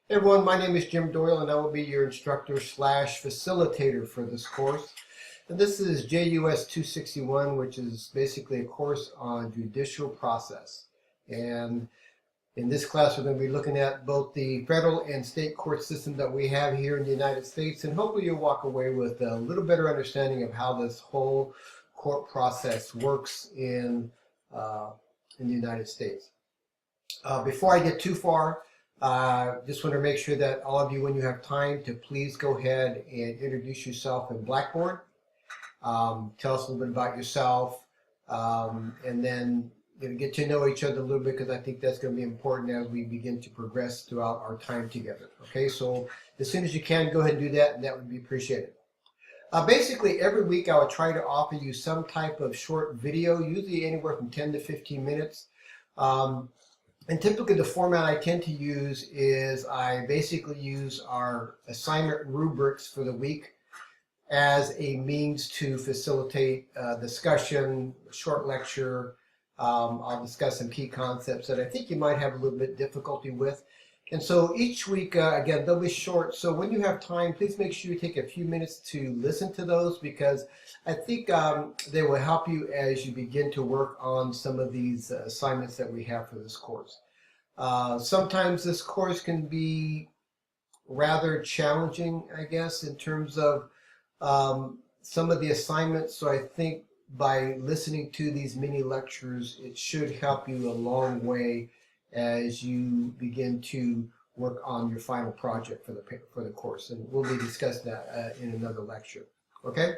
Hey everyone, my name is Jim Doyle and I will be your instructor slash facilitator for this course. And this is JUS 261, which is basically a course on judicial process. And in this class, we're going to be looking at both the federal and state court system that we have here in the United States. And hopefully you'll walk away with a little better understanding of how this whole court process works in the United States. Before I get too far, just want to make sure that all of you, when you have time, to please go ahead and introduce yourself in Blackboard. Tell us a little bit about yourself, and then get to know each other a little bit, because I think that's going to be important as we begin to progress throughout our time together. Okay, so as soon as you can, go ahead and do that, and that would be appreciated. Basically, every week I will try to offer you some type of short video, usually anywhere from 10 to 15 minutes. And typically the format I tend to use is I basically use our assignment rubrics for the week as a means to facilitate discussion, short lecture. I'll discuss some key concepts that I think you might have a little bit difficulty with. And so each week, again, they'll be short. So when you have time, please make sure you take a few minutes to listen to those, because I think they will help you as you begin to work on some of these assignments that we have for this course. Sometimes this course can be rather challenging, I guess, in terms of some of the assignments. So I think by listening to these mini lectures, it should help you a long way as you begin to work on your final project for the course, and we'll be discussing that in another lecture. Okay,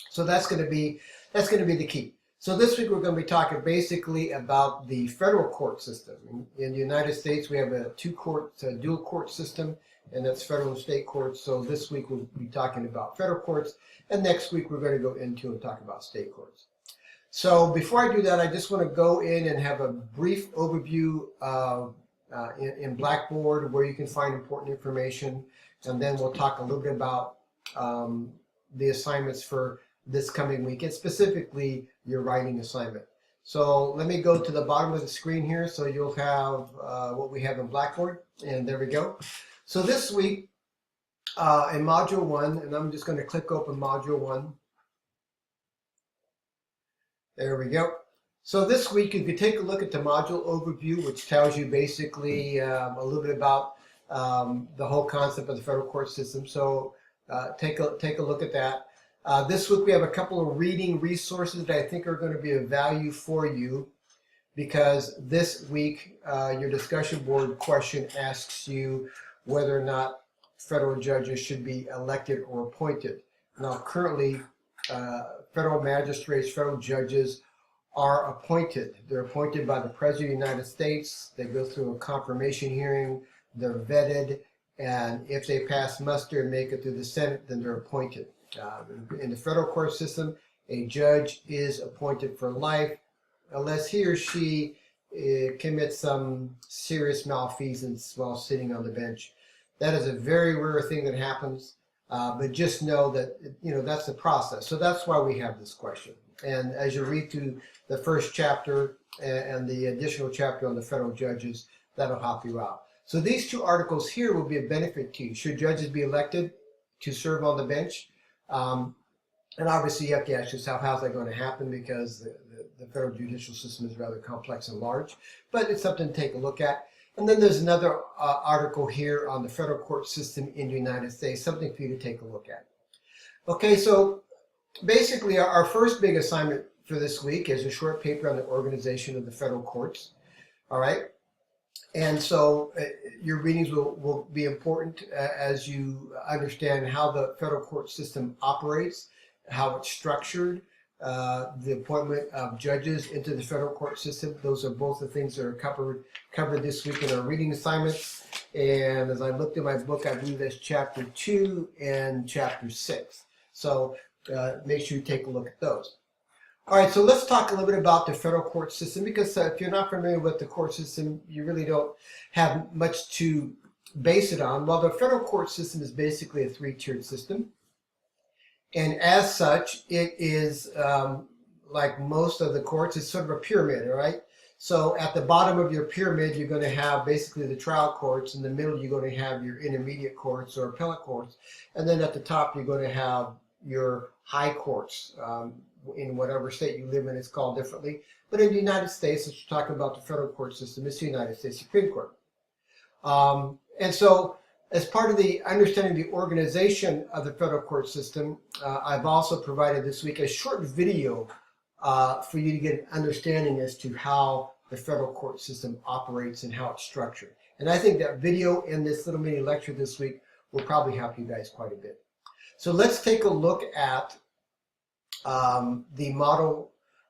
so that's going to be the key. So this week we're going to be talking basically about the federal court system. In the United States, we have a dual court system, and that's federal and state courts. So this week we'll be talking about federal courts, and next week we're going to go into and talk about state courts. So before I do that, I just want to go in and have a brief overview in Blackboard where you can find important information, and then we'll talk a little bit about the assignments for this coming week, and specifically your writing assignment. So let me go to the bottom of the screen here so you'll have what we have in Blackboard, and there we go. So this week in Module 1, and I'm just going to click open Module 1. There we go. So this week you could take a look at the module overview, which tells you basically a little bit about the whole concept of the federal court system. So take a look at that. This week we have a couple of reading resources that I think are going to be of value for you, because this week your discussion board question asks you whether or not federal judges should be elected or appointed. Now currently federal magistrates, federal judges are appointed. They're appointed by the President of the United States. They go through a confirmation hearing, they're vetted, and if they pass muster and make it through the Senate, then they're appointed. In the federal court system, a judge is appointed for life unless he or she commits some serious malfeasance while sitting on the bench. That is a very rare thing that happens. But just know that, that's the process. So that's why we have this question. And as you read through the first chapter and the additional chapter on the federal judges, that'll help you out. So these two articles here will be a benefit to you. Should judges be elected to serve on the bench? And obviously you have to ask yourself, how's that going to happen? Because the federal judicial system is rather complex and large. But it's something to take a look at. And then there's another article here on the federal court system in the United States, something for you to take a look at. Okay, so basically our first big assignment for this week is a short paper on the organization of the federal courts. All right, and so your readings will be important as you understand how the federal court system operates, how it's structured, the appointment of judges into the federal court system. Those are both the things that are covered this week in our reading assignments. And as I looked at my book, I believe that's chapter 2 and chapter 6. So make sure you take a look at those. All right, so let's talk a little bit about the federal court system, because if you're not familiar with the court system, you really don't have much to base it on. Well, the federal court system is basically a three-tiered system. And as such, it is like most of the courts, it's sort of a pyramid, all right? So at the bottom of your pyramid, you're going to have basically the trial courts. In the middle, you're going to have your intermediate courts or appellate courts. And then at the top, you're going to have your high courts. In whatever state you live in, it's called differently. But in the United States, if you're talking about the federal court system, it's the United States Supreme Court. And so as part of the understanding the organization of the federal court system, I've also provided this week a short video for you to get an understanding as to how the federal court system operates and how it's structured. And I think that video and this little mini lecture this week will probably help you guys quite a bit. So let's take a look at the Module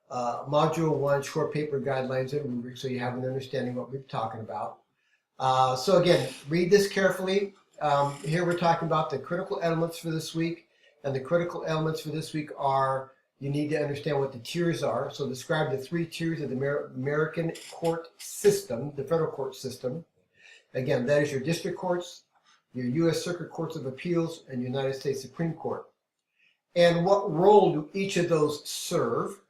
1 short paper guidelines and rubrics so you have an understanding what we're talking about. So again, read this carefully. Here we're talking about the critical elements for this week. And the critical elements for this week are, you need to understand what the tiers are. So describe the 3 tiers of the American court system, the federal court system. Again, that is your district courts, your U.S. Circuit Courts of Appeals, and United States Supreme Court. And what role do each of those serve?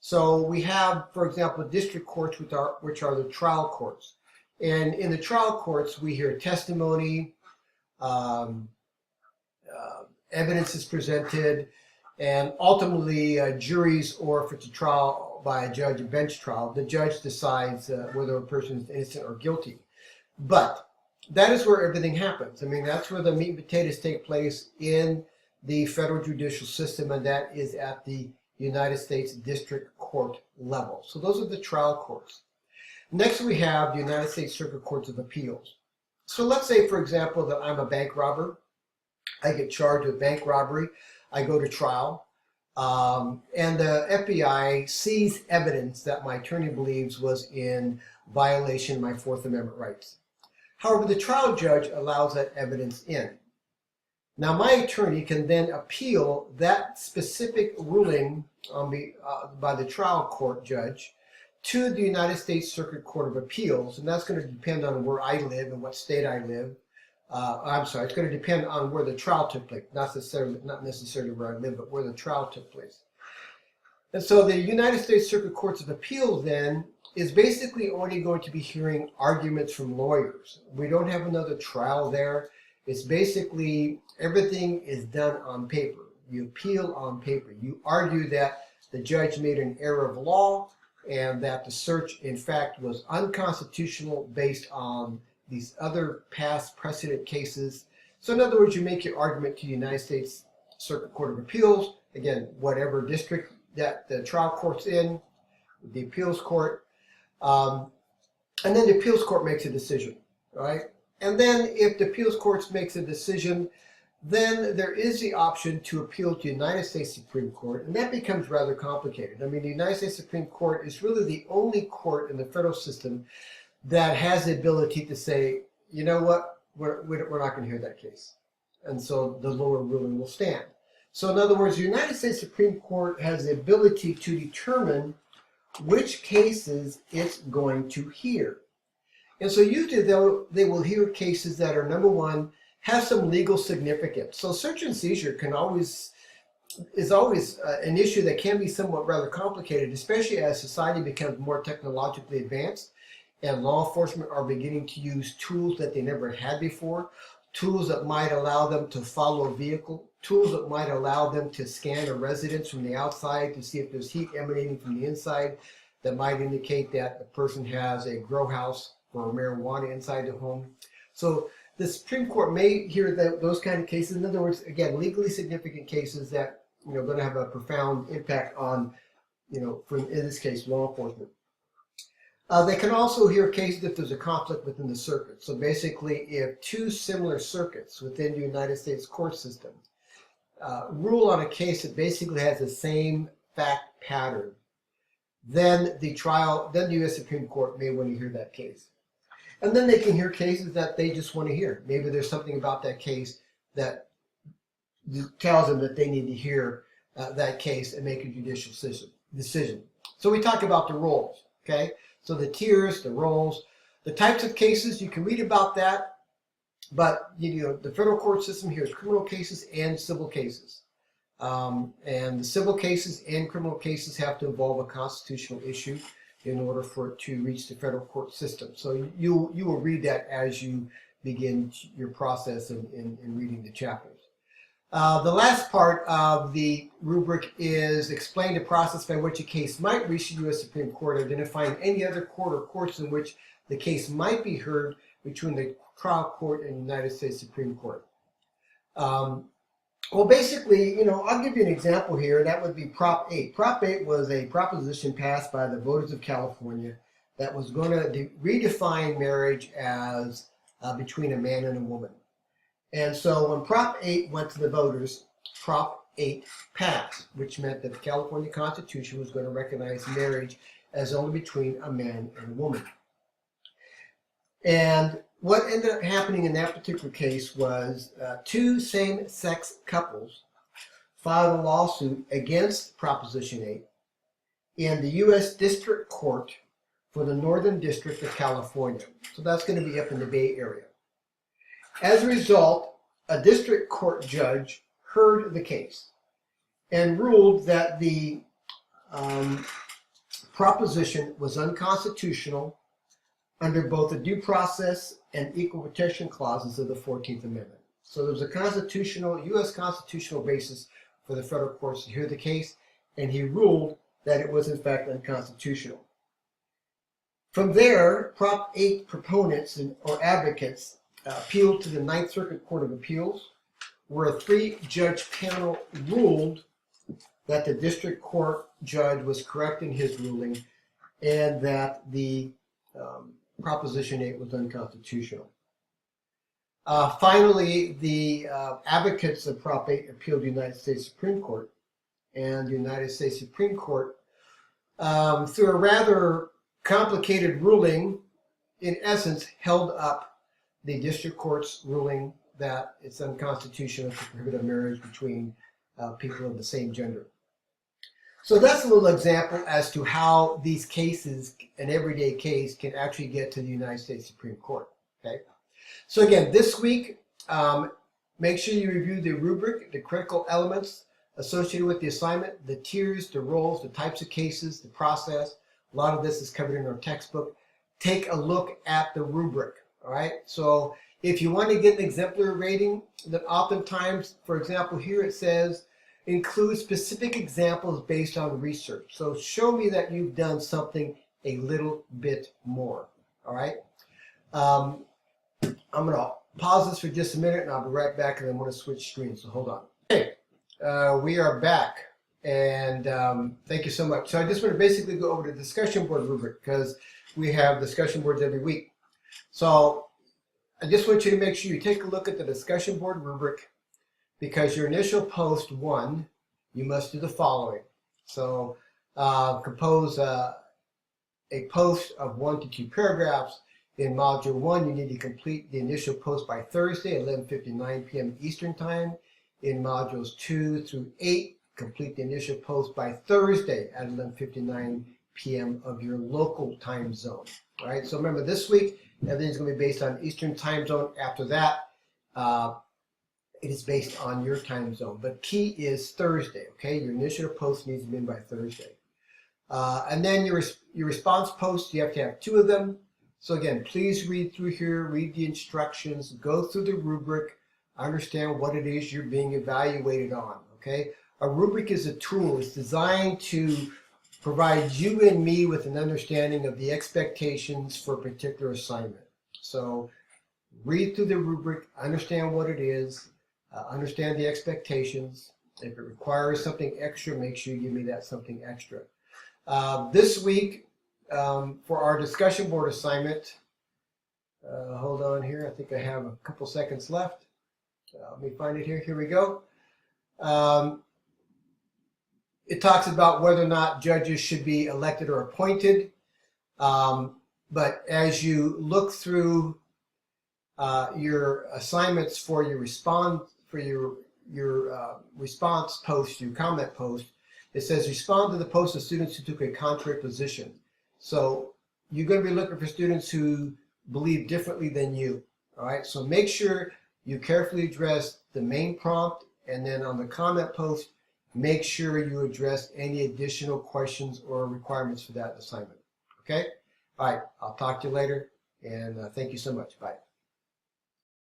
So we have, for example, district courts, which are the trial courts. And in the trial courts, we hear testimony, evidence is presented, and ultimately juries, or if it's a trial by a judge, a bench trial, the judge decides whether a person is innocent or guilty. But that is where everything happens. I mean, that's where the meat and potatoes take place in the federal judicial system, and that is at the United States District Court level. So those are the trial courts. Next, we have the United States Circuit Courts of Appeals. So let's say, for example, that I'm a bank robber. I get charged with bank robbery. I go to trial. And the FBI sees evidence that my attorney believes was in violation of my Fourth Amendment rights. However, the trial judge allows that evidence in. Now, my attorney can then appeal that specific ruling by the trial court judge to the United States Circuit Court of Appeals, and that's going to depend on where I live and what state I live. It's going to depend on where the trial took place, not necessarily where I live, but where the trial took place. And so the United States Circuit Courts of Appeals then is basically only going to be hearing arguments from lawyers. We don't have another trial there. It's basically everything is done on paper. You appeal on paper. You argue that the judge made an error of law and that the search, in fact, was unconstitutional based on these other past precedent cases. So in other words, you make your argument to the United States Circuit Court of Appeals, again, whatever district that the trial court's in, the appeals court, and then the appeals court makes a decision, right? And then if the appeals court makes a decision, then there is the option to appeal to the United States Supreme Court, and that becomes rather complicated. I mean, the United States Supreme Court is really the only court in the federal system that has the ability to say, you know what, we're not going to hear that case. And so the lower ruling will stand. So in other words, the United States Supreme Court has the ability to determine which cases it's going to hear. And so usually they will hear cases that are, number one, have some legal significance. So search and seizure is always an issue that can be somewhat rather complicated, especially as society becomes more technologically advanced and law enforcement are beginning to use tools that they never had before, tools that might allow them to follow a vehicle, tools that might allow them to scan a residence from the outside to see if there's heat emanating from the inside that might indicate that the person has a grow house or marijuana inside the home. So the Supreme Court may hear those kind of cases. In other words, again, legally significant cases that are going to have a profound impact on, in this case, law enforcement. They can also hear cases if there's a conflict within the circuit. So basically, if two similar circuits within the United States court system rule on a case that basically has the same fact pattern, then the U.S. Supreme Court may want to hear that case. And then they can hear cases that they just want to hear. Maybe there's something about that case that tells them that they need to hear that case and make a judicial decision. So we talk about the roles, okay? So the tiers, the roles, the types of cases, you can read about that, but the federal court system here is criminal cases and civil cases. And the civil cases and criminal cases have to involve a constitutional issue. in order for it to reach the federal court system. So you will read that as you begin your process in reading the chapters. The last part of the rubric is explain the process by which a case might reach the U.S. Supreme Court, identifying any other court or courts in which the case might be heard between the trial court and the United States Supreme Court. Well, basically, I'll give you an example here. That would be Prop 8. Prop 8 was a proposition passed by the voters of California that was going to redefine marriage as between a man and a woman. And so when Prop 8 went to the voters, Prop 8 passed, which meant that the California Constitution was going to recognize marriage as only between a man and a woman. And what ended up happening in that particular case was two same-sex couples filed a lawsuit against Proposition 8 in the U.S. District Court for the Northern District of California. So that's going to be up in the Bay Area. As a result, a district court judge heard the case and ruled that the proposition was unconstitutional under both the due process and equal protection clauses of the 14th Amendment. So there was a U.S. constitutional basis for the federal courts to hear the case, and he ruled that it was in fact unconstitutional. From there, Prop 8 proponents or advocates appealed to the Ninth Circuit Court of Appeals, where a 3-judge panel ruled that the district court judge was correct in his ruling and that the Proposition 8 was unconstitutional. Finally, the advocates of Prop 8 appealed to the United States Supreme Court, and the United States Supreme Court, through a rather complicated ruling, in essence, held up the district court's ruling that it's unconstitutional to prohibit a marriage between people of the same gender. So that's a little example as to how these cases, an everyday case, can actually get to the United States Supreme Court. Okay. So again, this week, make sure you review the rubric, the critical elements associated with the assignment, the tiers, the roles, the types of cases, the process. A lot of this is covered in our textbook. Take a look at the rubric. All right. So if you want to get an exemplary rating, then oftentimes, for example, here it says include specific examples based on research. So show me that you've done something a little bit more. All right. I'm going to pause this for just a minute and I'll be right back, and I'm going to switch screens. So hold on. Okay. We are back, and thank you so much. So I just want to basically go over the discussion board rubric because we have discussion boards every week. So I just want you to make sure you take a look at the discussion board rubric, because your initial post 1, you must do the following. So compose a post of 1 to 2 paragraphs. In Module 1, you need to complete the initial post by Thursday, 11:59 p.m. Eastern Time. In Modules 2 through 8, complete the initial post by Thursday at 11:59 p.m. of your local time zone. All right, so remember, this week, everything's going to be based on Eastern time zone. After that, it is based on your time zone. But key is Thursday, okay? Your initial post needs to be in by Thursday. And then your response posts, you have to have 2 of them. So again, please read through here, read the instructions, go through the rubric, understand what it is you're being evaluated on, okay? A rubric is a tool. It's designed to provide you and me with an understanding of the expectations for a particular assignment. So read through the rubric, understand what it is, understand the expectations. If it requires something extra, make sure you give me that something extra. This week, for our discussion board assignment, hold on here, I think I have a couple seconds left. Let me find it here. Here we go. It talks about whether or not judges should be elected or appointed. But as you look through your assignments for your response post, your comment post, it says respond to the post of students who took a contrary position. So you're going to be looking for students who believe differently than you. All right. So make sure you carefully address the main prompt, and then on the comment post, make sure you address any additional questions or requirements for that assignment. Okay? All right, I'll talk to you later, and thank you so much. Bye.